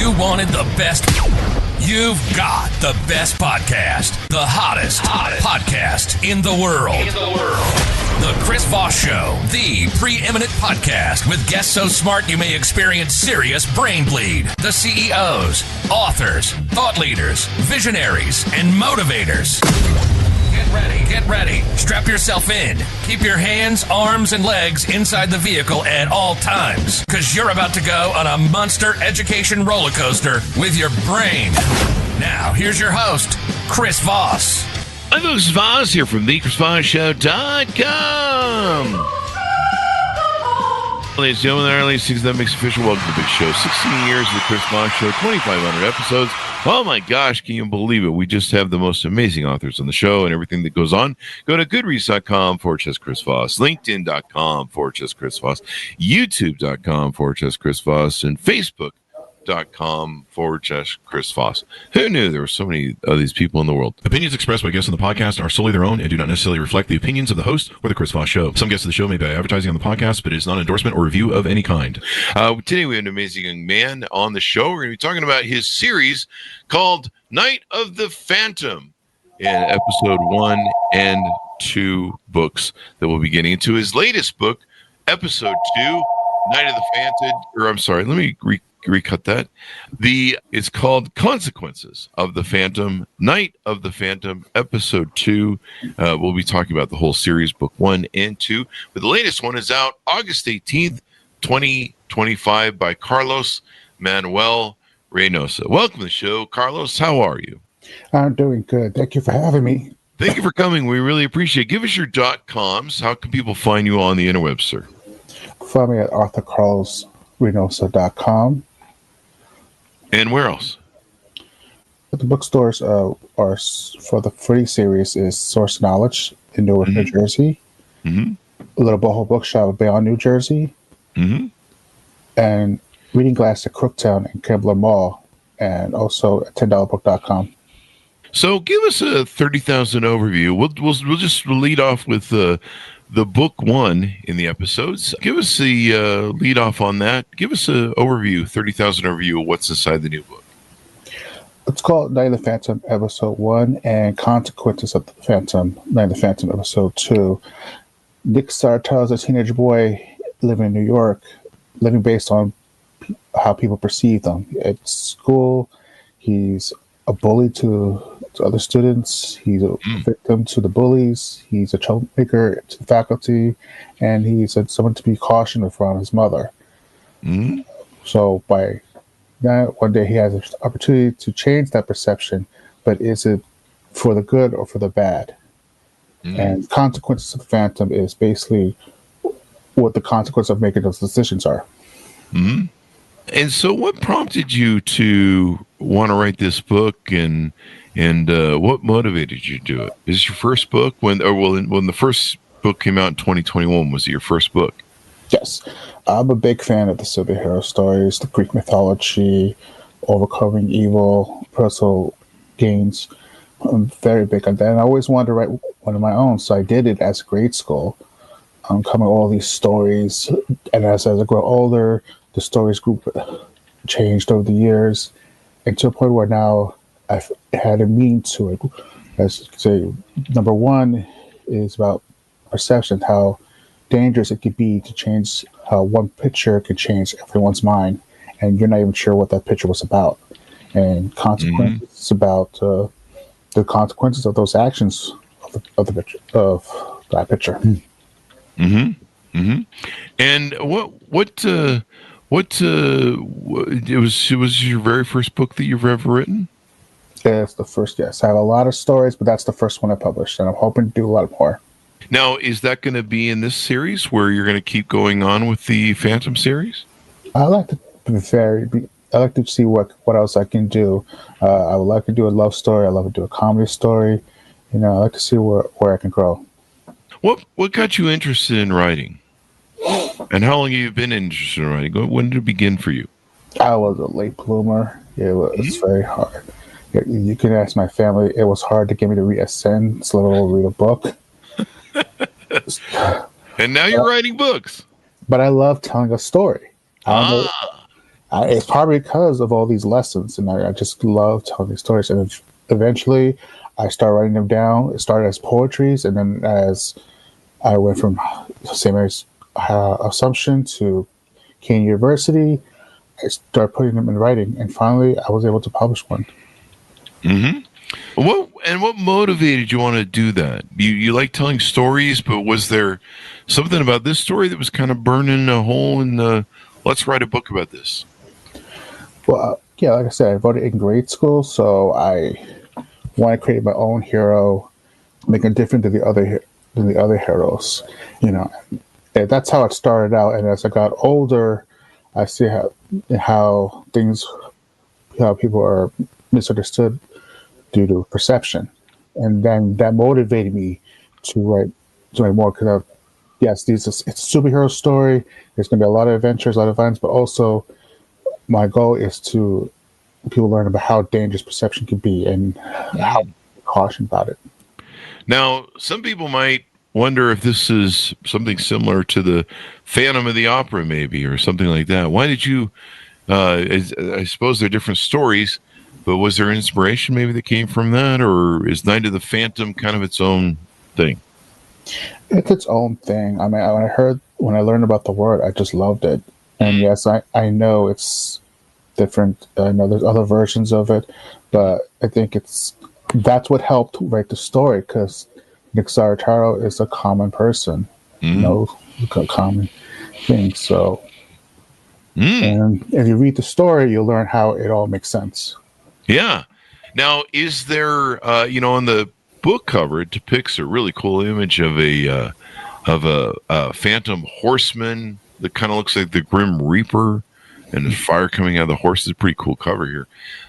you wanted the best, you've got the best podcast. The hottest podcast in the world. The Chris Voss Show, the preeminent podcast with guests so smart you may experience serious brain bleed. The CEOs, authors, thought leaders, visionaries, and motivators. Get ready. Strap yourself in. Keep your hands, arms, and legs inside the vehicle at all times, because you're about to go on a monster education roller coaster with your brain. Now, here's your host, Chris Voss. I'm Chris Voss here from thechrisvossshow.com. Ladies and gentlemen, our latest season that makes official. Welcome to the big show. 16 years of the Chris Voss Show, 2,500 episodes. Oh my gosh, can you believe it? We just have the most amazing authors on the show and everything that goes on. Go to goodreads.com/Chris Voss, LinkedIn.com/Chris Voss, YouTube.com/Chris Voss, and Facebook.com/Chris Voss. Who knew there were so many of these people in the world? Opinions expressed by guests on the podcast are solely their own and do not necessarily reflect the opinions of the host or the Chris Voss Show. Some guests of the show may be advertising on the podcast, but it is not an endorsement or review of any kind. Today we have an amazing young man on the show. We're going to be talking about his series called Night of the Phantom in episode 1 and 2 books that we'll be getting into. His latest book, episode 2, Night of the Phantom, let me recut that. It's called Consequences of the Phantom, Night of the Phantom, episode 2. We'll be talking about the whole series, book 1 and 2. But the latest one is out August 18th, 2025 by Carlos Manuel Reynosa. Welcome to the show, Carlos. How are you? I'm doing good. Thank you for having me. Thank you for coming. We really appreciate it. Give us your .coms. How can people find you on the interwebs, sir? Find me at authorcarlosreynosa.com. And where else? The bookstores are for the free series is Source Knowledge in Newark, New Jersey. Mm-hmm. Little Boho Bookshop in Bayonne, New Jersey. Mm-hmm. And Reading Glass at Crooktown and Kembler Mall. And also at $10book.com. So give us a 30,000 overview. We'll just lead off with the book 1 in the episodes. Give us the lead off on that. Give us an overview, 30,000 overview of what's inside the new book. It's called Night of the Phantom, episode 1, and Consequences of the Phantom, Night of the Phantom, episode 2. Nick Solitario is a teenage boy living in New York, living based on how people perceive them. At school, he's a bully to other students. He's a victim to the bullies. He's a troublemaker to the faculty, and he's someone to be cautioned around his mother. Mm-hmm. So by that, one day he has an opportunity to change that perception, but is it for the good or for the bad? Mm-hmm. And Consequences of the Phantom is basically what the consequence of making those decisions are. Mm-hmm. And so what prompted you to want to write this book, and what motivated you to do it? Is this your first book? When the first book came out in 2021, was it your first book? Yes. I'm a big fan of the superhero stories, the Greek mythology, overcoming evil, personal gains. I'm very big on that. And I always wanted to write one of my own, so I did it as grade school. Coming all these stories, and as I grow older, the stories group changed over the years, and to a point where now I've had a meaning to it. As you say, number 1 is about perception, how dangerous it could be to change, how one picture could change everyone's mind, and you're not even sure what that picture was about. And consequences is about the consequences of those actions of the picture, of that picture. Mm-hmm. Mm-hmm. And what it was your very first book that you've ever written? Yeah, it's the first, yes. I have a lot of stories, but that's the first one I published, and I'm hoping to do a lot more. Now, is that going to be in this series where you're going to keep going on with the Phantom series? I like to I like to see what else I can do. I would like to do a love story. I love to do a comedy story. I like to see where I can grow. What got you interested in writing? And how long have you been interested in writing? When did it begin for you? I was a late bloomer. It was very hard. You can ask my family. It was hard to get me to read a sentence, let alone read a book. And now you're writing books. But I love telling a story. It's probably because of all these lessons, and I just love telling these stories. And eventually, I started writing them down. It started as poetries, and then as I went from St. Mary's Assumption to Kean University, I started putting them in writing, and finally, I was able to publish one. Mm-hmm. What motivated you want to do that? You like telling stories, but was there something about this story that was kind of burning a hole in the? Let's write a book about this. Well, yeah, like I said, I voted in grade school, so I want to create my own hero, make it different than the other heroes. And that's how it started out. And as I got older, I see how people are misunderstood due to perception, and then that motivated me to write more. Because yes, it's a superhero story. There's going to be a lot of adventures, a lot of violence, but also my goal is to people learn about how dangerous perception can be and how to caution about it. Now, some people might wonder if this is something similar to the Phantom of the Opera, maybe, or something like that. Why did you? I suppose they're different stories. But was there inspiration maybe that came from that, or is Night of the Phantom kind of its own thing? It's its own thing. I mean, when I learned about the word, I just loved it. And yes, I know it's different. I know there's other versions of it, but I think that's what helped write the story, because Nick Solitario is a common person, common thing. So, and if you read the story, you'll learn how it all makes sense. Yeah. Now, is there, on the book cover, it depicts a really cool image of a phantom horseman that kind of looks like the Grim Reaper, and there's fire coming out of the horse. It's a pretty cool cover here.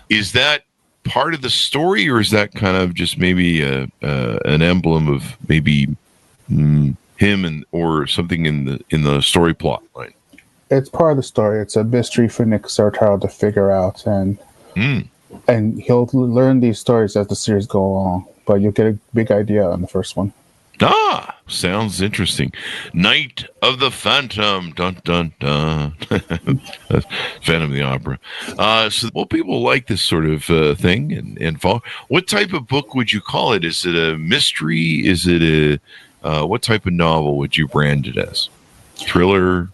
Is that part of the story, or is that kind of just maybe an emblem of maybe him or something in the story plot line? It's part of the story. It's a mystery for Nick Solitario to figure out, and he'll learn these stories as the series go along, but you'll get a big idea on the first one. Sounds interesting. Night of the Phantom. Dun, dun, dun. Phantom of the Opera. So people like this sort of thing and fall. What type of book would you call it? Is it a mystery? Is it what type of novel would you brand it as? Thriller?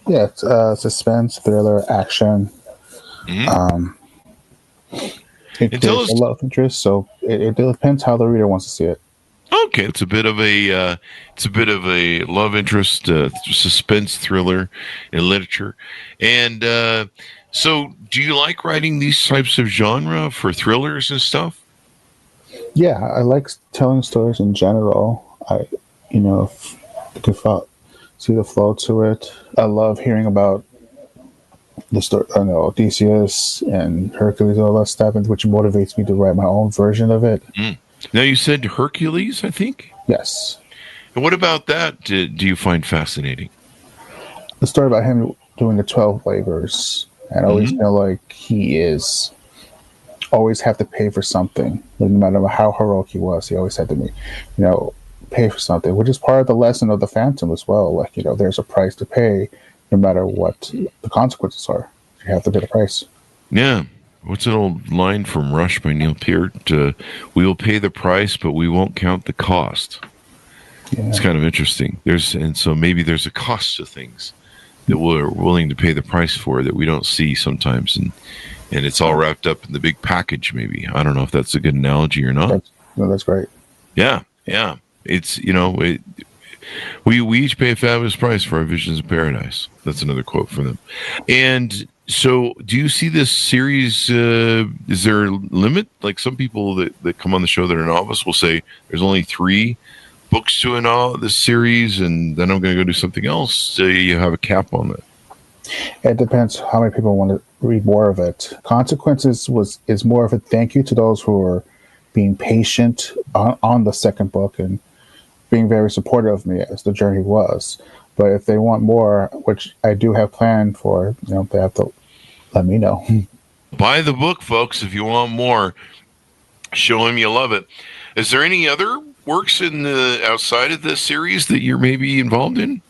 Yeah, it's suspense, thriller, action. There's a love interest, so it depends how the reader wants to see it. Okay, it's a bit of a love interest, suspense thriller in literature, and so do you like writing these types of genre for thrillers and stuff? Yeah, I like telling stories in general. If you can see the flow to it. I love hearing about the story, Odysseus and Hercules and all that stuff, which motivates me to write my own version of it. Now, you said Hercules, I think? Yes. And what about that do you find fascinating? The story about him doing the 12 labors, and I always feel like he is always have to pay for something. No matter how heroic he was, he always had to pay for something, which is part of the lesson of the Phantom as well. Like, there's a price to pay, no matter what the consequences are. You have to pay the price. Yeah. What's an old line from Rush by Neil Peart? We will pay the price, but we won't count the cost. Yeah. It's kind of interesting. So maybe there's a cost to things that we're willing to pay the price for that we don't see sometimes, and it's all wrapped up in the big package. Maybe, I don't know if that's a good analogy or not. That's great. Yeah. It's we each pay a fabulous price for our visions of paradise. That's another quote from them. And so, do you see this series? Is there a limit? Like some people that come on the show that are novice will say there's only 3 books to this series, and then I'm going to go do something else. So you have a cap on that. It depends how many people want to read more of it. Consequences is more of a thank you to those who are being patient on the second book and being very supportive of me as the journey was. But if they want more, which I do have planned for, they have to let me know. Buy the book, folks, if you want more. Show them you love it. Is there any other works outside of this series that you're maybe involved in?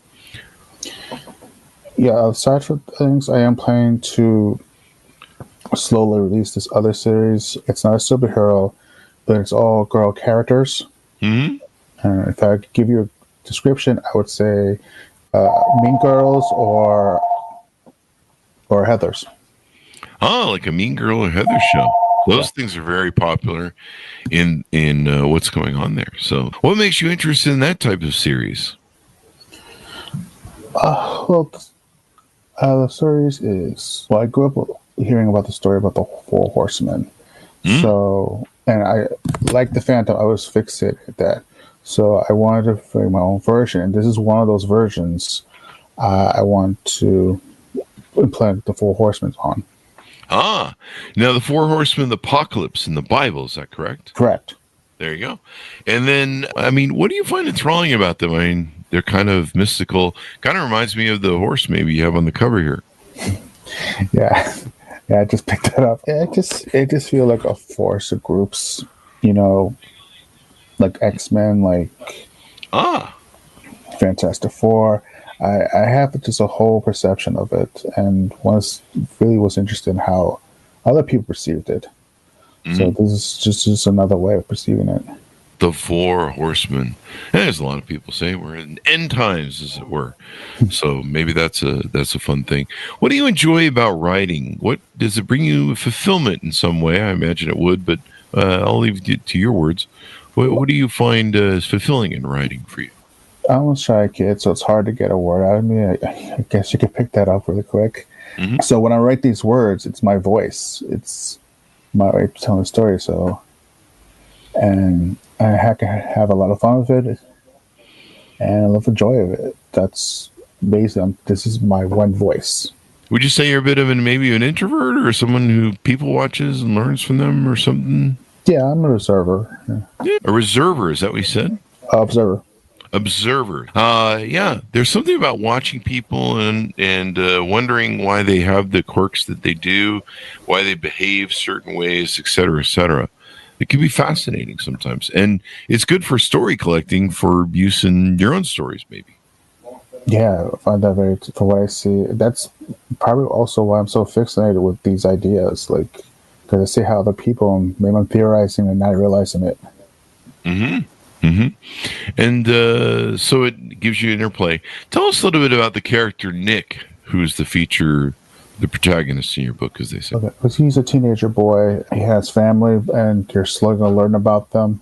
Yeah, aside from things, I am planning to slowly release this other series. It's not a superhero, but it's all girl characters. Hmm. And if I could give you a description, I would say Mean Girls or Heathers. Oh, like a Mean Girl or Heather show. Those things are very popular in what's going on there. So, what makes you interested in that type of series? Well, the series is, well, I grew up hearing about the story about the Four Horsemen. So, and I like the Phantom. I was fixated at that. So I wanted to create my own version, and this is one of those versions I want to implement the Four Horsemen on. Ah, now the Four Horsemen of the Apocalypse in the Bible, is that correct? Correct. There you go. And then, I mean, what do you find enthralling about them? I mean, they're kind of mystical. Kind of reminds me of the horse maybe you have on the cover here. Yeah. Yeah, I just picked that up. Yeah, it just feels like a force of groups, like X-Men, like Fantastic Four. I have just a whole perception of it, and really was interested in how other people perceived it. So this is just another way of perceiving it. The Four Horsemen. And as a lot of people say, we're in end times, as it were. So maybe that's a fun thing. What do you enjoy about writing? What does it bring you fulfillment in some way? I imagine it would, but I'll leave it to your words. What do you find is fulfilling in writing for you? I'm a shy kid, so it's hard to get a word out of me. I guess you could pick that up really quick. So when I write these words, it's my voice. It's my way of telling a story. So, and I can have a lot of fun with it, and I love the joy of it. That's basically, this is my one voice. Would you say you're a bit of maybe an introvert or someone who people watches and learns from them or something? Yeah, I'm a reserver. Yeah. A reserver, is that what you said? Observer. Yeah, there's something about watching people and wondering why they have the quirks that they do, why they behave certain ways, et cetera, et cetera. It can be fascinating sometimes, and it's good for story collecting for use in your own stories, maybe. Yeah, I find that for what I see. That's probably also why I'm so fixated with these ideas, like, because I see how other people, maybe I'm theorizing and not realizing it. And so it gives you interplay. Tell us a little bit about the character Nick, who's the protagonist in your book, as they say. Okay, because he's a teenager boy. He has family, and you're slowly going to learn about them.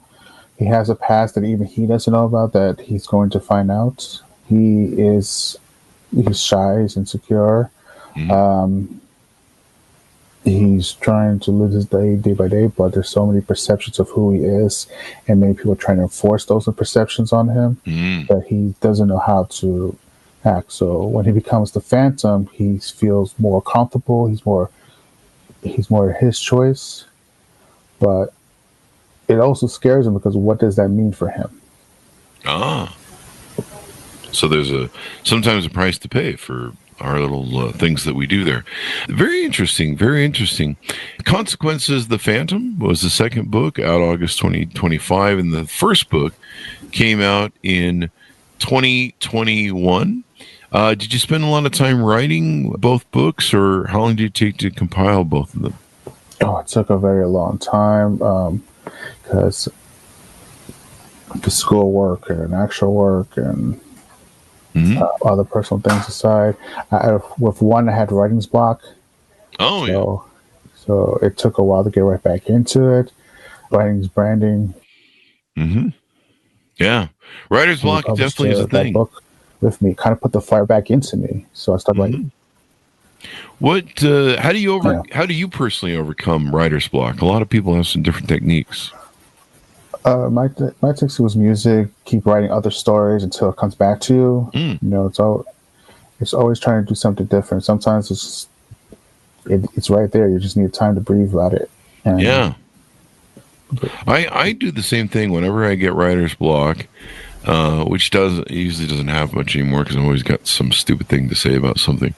He has a past that even he doesn't know about that he's going to find out. He's shy, he's insecure. He's trying to live his day by day, but there's so many perceptions of who he is, and many people are trying to enforce those perceptions on him that he doesn't know how to act. So when he becomes the Phantom, he feels more comfortable. He's more his choice, but it also scares him because what does that mean for him? So there's sometimes a price to pay for our little things that we do there. Very interesting, very interesting. Consequences, The Phantom was the second book, out August 2025, and the first book came out in 2021. Did you spend a lot of time writing both books, or how long did it take to compile both of them? Oh, it took a very long time because the school work and actual work and other personal things aside. With one, I had writer's block. So it took a while to get right back into it. Writing's branding. Yeah, writer's block definitely is a thing. Book with me kind of put the fire back into me, so I started writing. How do you personally overcome writer's block? A lot of people have some different techniques. My technique was music. Keep writing other stories until it comes back to you. It's always trying to do something different. Sometimes it's right there. You just need time to breathe about it. I do the same thing whenever I get writer's block, which usually doesn't have much anymore because I've always got some stupid thing to say about something.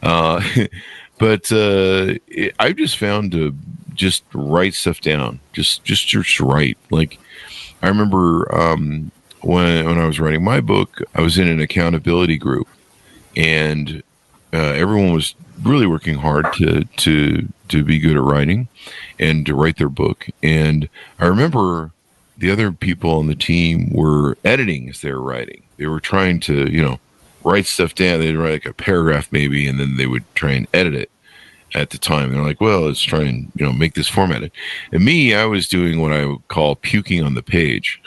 But I've just found to just write stuff down. Just write. Like, I remember when I was writing my book, I was in an accountability group, and everyone was really working hard to be good at writing and to write their book. And I remember the other people on the team were editing as they were writing. They were trying to, write stuff down. They'd write like a paragraph maybe, and then they would try and edit it at the time. They're like, well, let's try and, make this formatted. And me, I was doing what I would call puking on the page.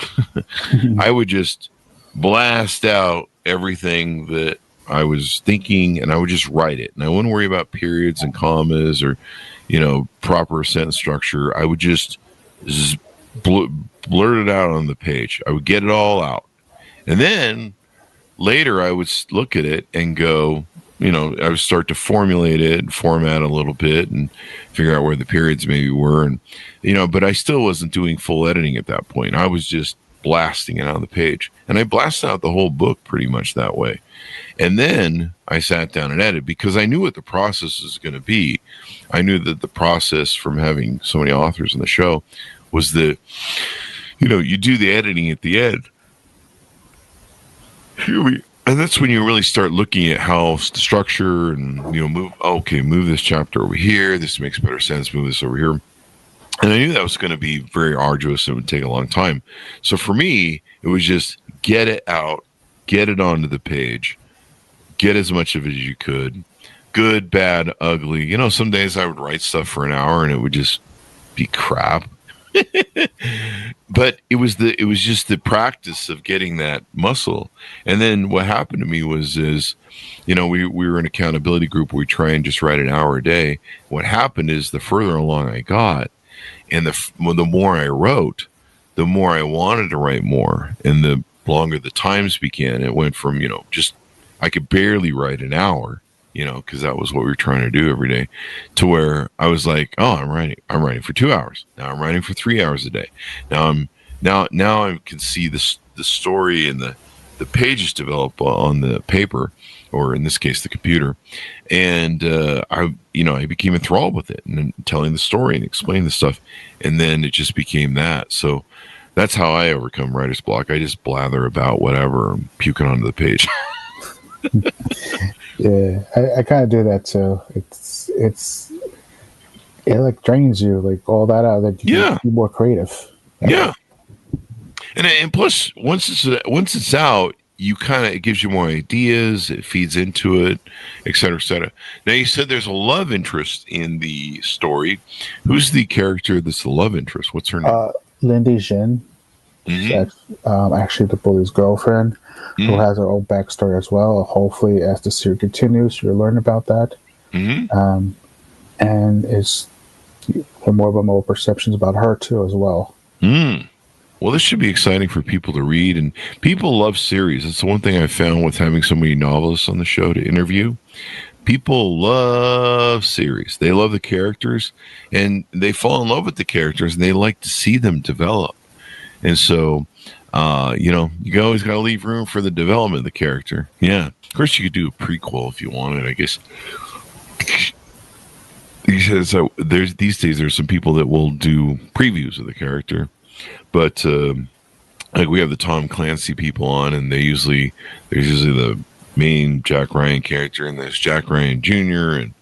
I would just blast out everything that I was thinking, and I would just write it. And I wouldn't worry about periods and commas or, proper sentence structure. I would just blurt it out on the page. I would get it all out. And then later I would look at it and go, I would start to formulate it and format a little bit and figure out where the periods maybe were. And, but I still wasn't doing full editing at that point. I was just blasting it on the page. And I blasted out the whole book pretty much that way. And then I sat down and edited because I knew what the process was going to be. I knew that the process from having so many authors on the show was that, you do the editing at the end. And that's when you really start looking at how the structure and, move this chapter over here. This makes better sense. Move this over here. And I knew that was going to be very arduous and it would take a long time. So for me, it was just get it out, get it onto the page, get as much of it as you could. Good, bad, ugly. Some days I would write stuff for an hour and it would just be crap. But it was just the practice of getting that muscle. And then what happened to me we were an accountability group where we try and just write an hour a day. What happened is the further along I got and the more I wrote, the more I wanted to write more. And the longer the times began, it went from, I could barely write an hour, because that was what we were trying to do every day, to where I was like, oh, I'm writing for 2 hours. Now I'm writing for 3 hours a day. Now I can see the story and the pages develop on the paper, or in this case, the computer. And, I became enthralled with it and telling the story and explaining the stuff. And then it just became that. So that's how I overcome writer's block. I just blather about whatever and puke it onto the page. Yeah, I kind of do that too. It like drains you, like all that out. That you can be more creative. Yeah, and plus once it's out, it gives you more ideas. It feeds into it, et cetera, et cetera. Now you said there's a love interest in the story. Who's the character that's the love interest? What's her name? Lindy Jin. Mm-hmm. Actually the bully's girlfriend, who has her own backstory as well. Hopefully, as the series continues, you'll learn about that. Mm-hmm. And it's more perceptions about her too as well. Well, this should be exciting for people to read, and people love series. It's the one thing I found with having so many novelists on the show to interview. People love series. They love the characters, and they fall in love with the characters, and they like to see them develop. And so, you always got to leave room for the development of the character. Yeah. Of course, you could do a prequel if you wanted, I guess. So these days, there's some people that will do previews of the character. But, like we have the Tom Clancy people on, and there's usually the main Jack Ryan character, and there's Jack Ryan Jr., and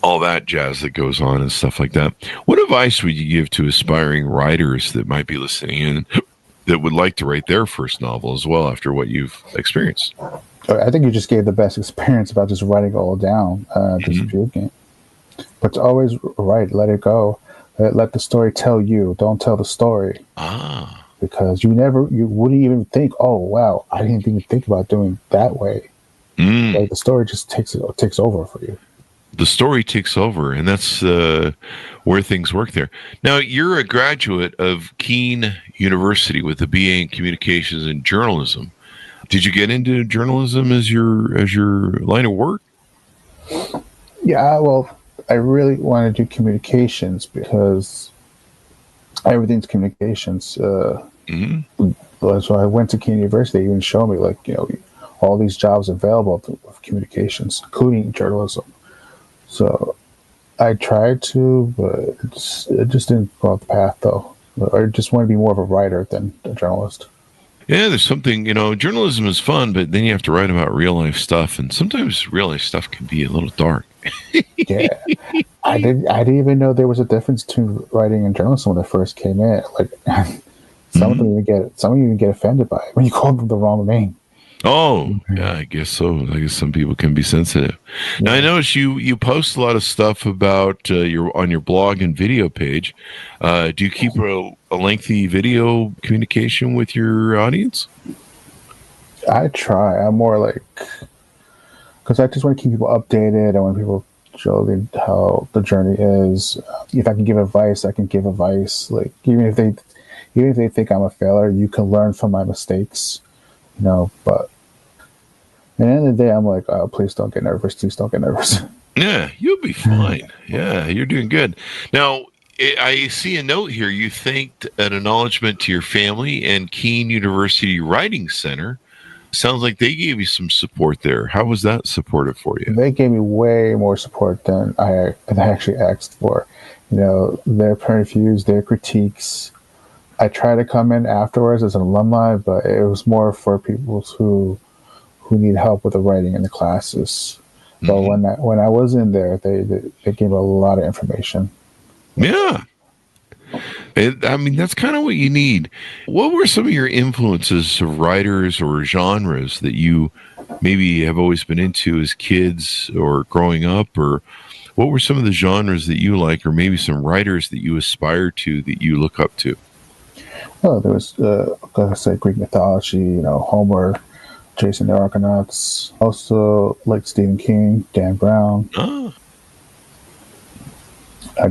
all that jazz that goes on and stuff like that. What advice would you give to aspiring writers that might be listening in that would like to write their first novel as well after what you've experienced? I think you just gave the best experience about just writing it all down, just puking. But to always write, let it go. Let the story tell you. Don't tell the story. Because you wouldn't even think, oh, wow, I didn't even think about doing that way. Like the story just takes over for you. The story takes over, and that's where things work there. Now, you're a graduate of Kean University with a BA in Communications and Journalism. Did you get into journalism as your line of work? Yeah, well, I really wanted to do communications because everything's communications. So I went to Kean University. They even showed me, all these jobs available of communications, including journalism. So I tried to, but it just didn't go off the path, though. I just want to be more of a writer than a journalist. Yeah, there's something, journalism is fun, but then you have to write about real life stuff. And sometimes real life stuff can be a little dark. Yeah. I didn't even know there was a difference between writing and journalism when it first came in. Like some of them even get offended by it when you call them the wrong name. Oh, yeah, I guess so. I guess some people can be sensitive. Now, I notice you post a lot of stuff about on your blog and video page. Do you keep a lengthy video communication with your audience? I try. I'm more like, because I just want to keep people updated. I want people to show them how the journey is. If I can give advice, I can give advice. Like even if they think I'm a failure, you can learn from my mistakes. But at the end of the day, I'm like, oh, please don't get nervous. Please don't get nervous. Yeah, you'll be fine. Yeah, you're doing good. Now, I see a note here. You thanked an acknowledgement to your family and Kean University Writing Center. Sounds like they gave you some support there. How was that supportive for you? They gave me way more support than I actually asked for. Their point of views, their critiques. I try to come in afterwards as an alumni, but it was more for people who need help with the writing in the classes. But when I was in there, they gave a lot of information. Yeah. That's kind of what you need. What were some of your influences of writers or genres that you maybe have always been into as kids or growing up? Or what were some of the genres that you like, or maybe some writers that you aspire to, that you look up to? Oh, there was, like I said, Greek mythology, Homer, Jason the Argonauts. Also, like Stephen King, Dan Brown. Oh.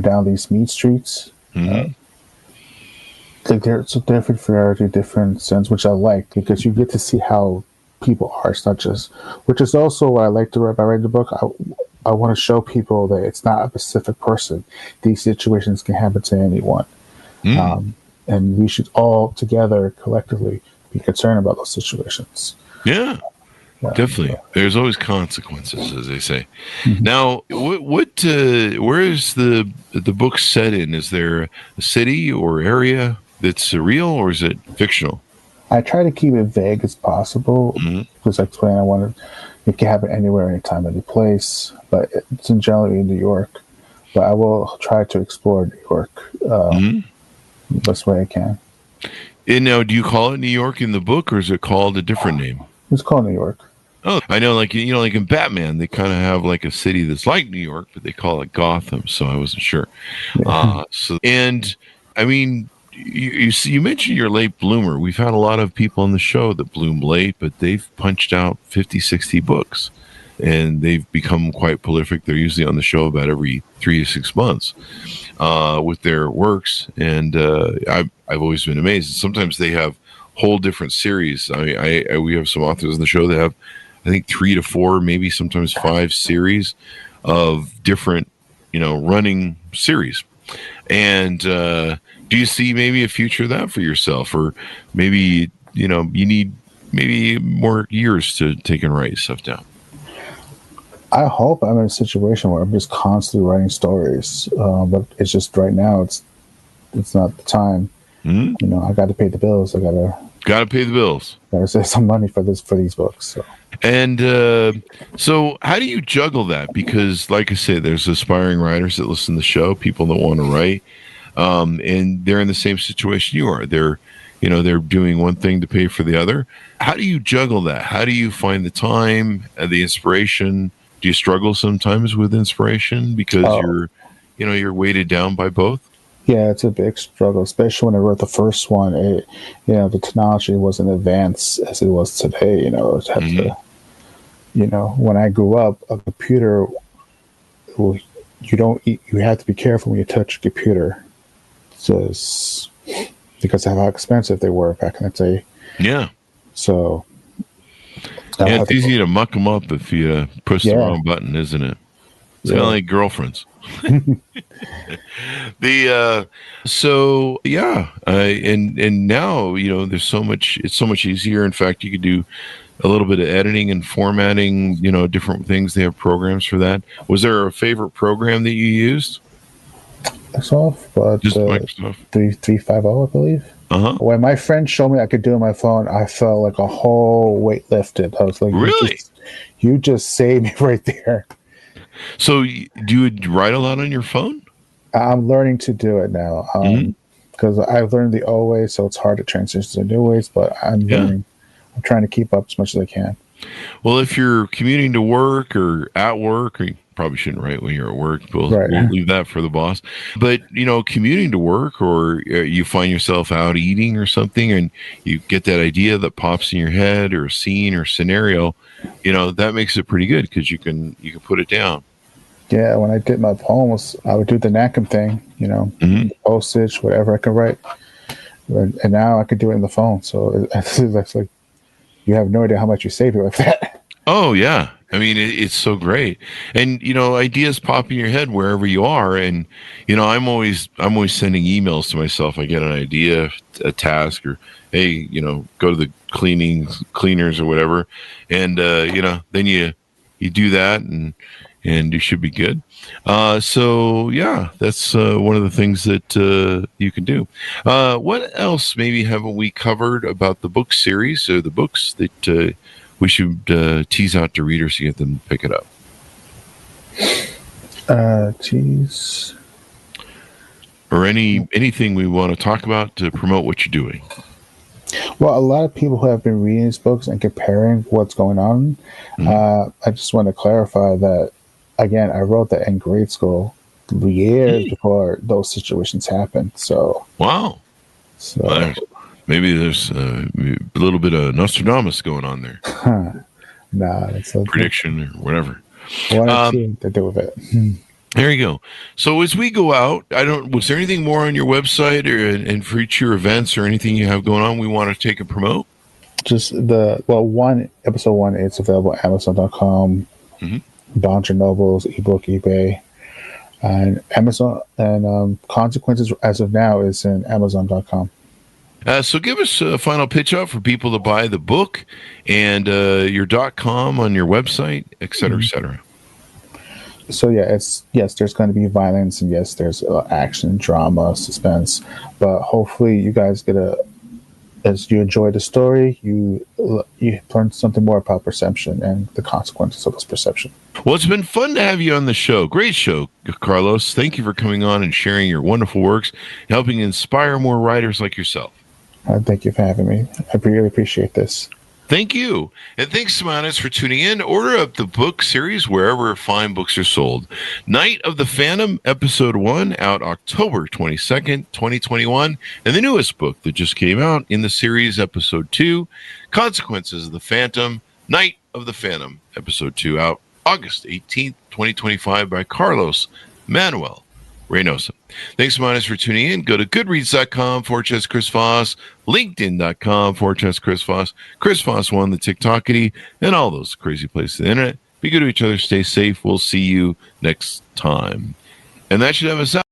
Down these meat streets. There's a different variety, different sense, which I like because you get to see how people are. It's not just, which is also what I like to write by writing the book. I want to show people that it's not a specific person. These situations can happen to anyone. And we should all together collectively be concerned about those situations. Yeah, definitely. There's always consequences, as they say. Now, where is the book set in? Is there a city or area that's surreal, or is it fictional? I try to keep it vague as possible because I explained it can happen anywhere, anytime, any place. But it's generally in New York. But I will try to explore New York the best way I can. And now, do you call it New York in the book, or is it called a different name? It's called New York. Oh, I know, like in Batman, they kind of have like a city that's like New York, but they call it Gotham. So I wasn't sure. Yeah. You mentioned you're a late bloomer. We've had a lot of people on the show that bloom late, but they've punched out 50, 60 books, and they've become quite prolific. They're usually on the show about every 3 to 6 months with their works, and I've always been amazed. Sometimes they have whole different series. We have some authors on the show that have, I think, 3 to 4, maybe sometimes 5 series of different, running series. And do you see maybe a future of that for yourself, or maybe you need maybe more years to take and write stuff down? I hope I'm in a situation where I'm just constantly writing stories, but it's just right now it's not the time. I got to pay the bills. I gotta pay the bills. Gotta save some money for these books. So. And so how do you juggle that? Because, like I said, there's aspiring writers that listen to the show, people that want to write, and they're in the same situation you are. They're doing one thing to pay for the other. How do you juggle that? How do you find the time and the inspiration? Do you struggle sometimes with inspiration because you're weighted down by both? Yeah, it's a big struggle, especially when I wrote the first one. The technology wasn't advanced as it was today. When I grew up, a computer, you have to be careful when you touch a computer, because of how expensive they were back in the day. Yeah. So. It's easy to muck them up if you push the wrong button, isn't it? It's kind of like girlfriends. And now there's so much. It's so much easier. In fact, you could do a little bit of editing and formatting. Different things. They have programs for that. Was there a favorite program that you used? Microsoft, but just Microsoft 350, I believe. Uh-huh. When my friend showed me I could do it on my phone, I felt like a whole weight lifted. I was like, Really? You just saved me right there. So do you write a lot on your phone? I'm learning to do it now because I've learned the old way, so it's hard to transition to the new ways. But I'm learning. I'm trying to keep up as much as I can. Well, if you're commuting to work or at work, or you probably shouldn't write when you're at work. We'll leave that for the boss. But, commuting to work, or you find yourself out eating or something, and you get that idea that pops in your head, or a scene or scenario, that makes it pretty good because you can put it down. Yeah, when I did my poems, I would do the Nackham thing, postage, whatever I could write. And now I could do it in the phone. So that's like, you have no idea how much you save with that. Oh, yeah. I mean, it's so great. And, ideas pop in your head wherever you are. And, I'm always sending emails to myself. I get an idea, a task, or, hey, go to the cleaners or whatever. And, then you do that and you should be good. So yeah, that's one of the things that you can do. What else maybe haven't we covered about the book series or the books that we should tease out to readers to get them to pick it up? Tease. Or anything we want to talk about to promote what you're doing. Well, a lot of people who have been reading these books and comparing what's going on, I just want to clarify that, again, I wrote that in grade school years before those situations happened. So, wow. So well, maybe there's a little bit of Nostradamus going on there. Nah, it's a prediction or whatever. One or two to do with it. There you go. So as we go out, was there anything more on your website and future events or anything you have going on we want to take and promote? Just episode 1, it's available at Amazon.com, Barnes & Noble's, ebook, eBay, and Amazon, and Consequences as of now is in Amazon.com. So give us a final pitch out for people to buy the book and your .com on your website, et cetera, et cetera. So yes, there's going to be violence, and yes, there's action, drama, suspense. But hopefully, you guys as you enjoy the story, you learn something more about perception and the consequences of this perception. Well, it's been fun to have you on the show. Great show, Carlos. Thank you for coming on and sharing your wonderful works, helping inspire more writers like yourself. Thank you for having me. I really appreciate this. Thank you. And thanks, Simonis, for tuning in. Order up the book series wherever fine books are sold. Night of the Phantom, Episode 1, out October 22nd, 2021. And the newest book that just came out in the series, Episode 2, Consequences of the Phantom, Night of the Phantom, Episode 2, out August 18th, 2025, by Carlos Manuel Reynosa. Thanks, Simonis, for tuning in. Go to goodreads.com/Chris Voss, linkedin.com/Chris Voss, Chris Voss 1, the TikTokity, and all those crazy places on the internet. Be good to each other. Stay safe. We'll see you next time. And that should have us out.